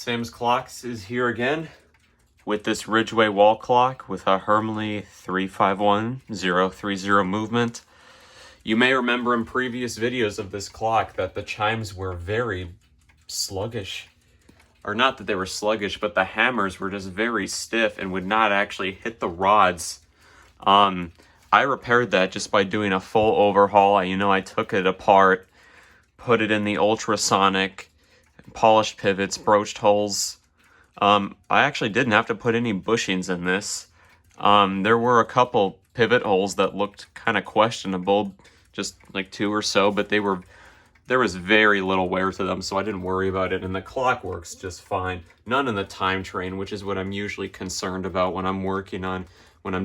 Sam's Clocks is here again with this Ridgeway wall clock with a Hermle 351030 movement. You may remember in previous videos of this clock that the chimes were very sluggish. Or not that they were sluggish, but the hammers were just very stiff and would not actually hit the rods. I repaired that just by doing a full overhaul. I took it apart, put it in the ultrasonic, polished pivots, broached holes. I actually didn't have to put any bushings in this. There were a couple pivot holes that looked kind of questionable, just like 2 or so, but there was very little wear to them, so I didn't worry about it, and the clock works just fine. None in the time train, which is what I'm usually concerned about when I'm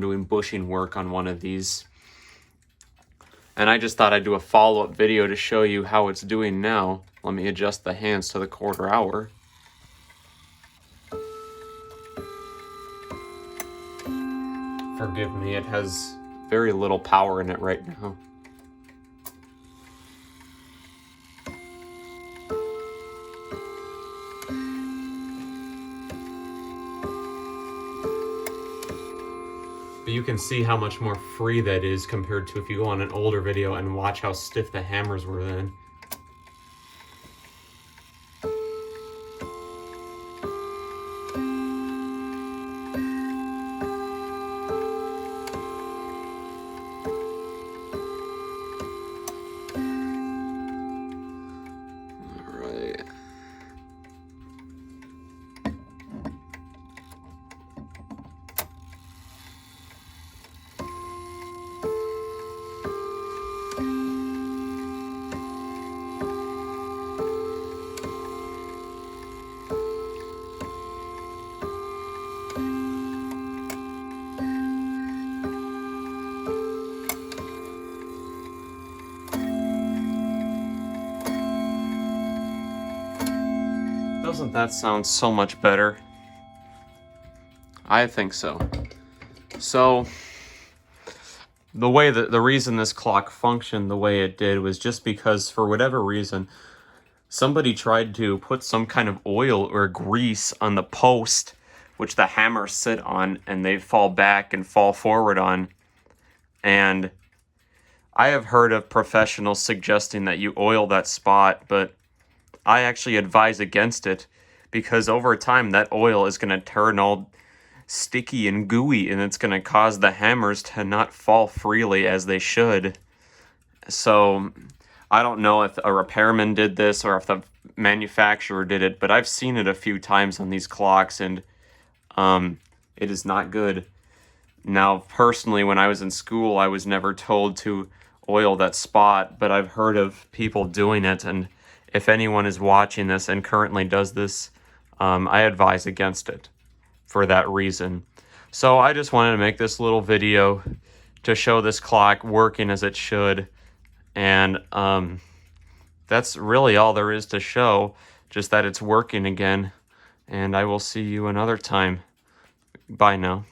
doing bushing work on one of these. And I just thought I'd do a follow-up video to show you how it's doing now. Let me adjust the hands to the 1/4 hour. Forgive me, it has very little power in it right now. But you can see how much more free that is compared to if you go on an older video and watch how stiff the hammers were then. Doesn't that sound so much better? I think so. So, the reason this clock functioned the way it did was just because, for whatever reason, somebody tried to put some kind of oil or grease on the post which the hammers sit on, and they fall back and fall forward on. And I have heard of professionals suggesting that you oil that spot, but I actually advise against it, because over time that oil is going to turn all sticky and gooey, and it's going to cause the hammers to not fall freely as they should. So I don't know if a repairman did this or if the manufacturer did it, but I've seen it a few times on these clocks, and it is not good. Now, personally, when I was in school, I was never told to oil that spot, but I've heard of people doing it, and if anyone is watching this and currently does this, I advise against it for that reason. So I just wanted to make this little video to show this clock working as it should. And that's really all there is to show, just that it's working again. And I will see you another time. Bye now.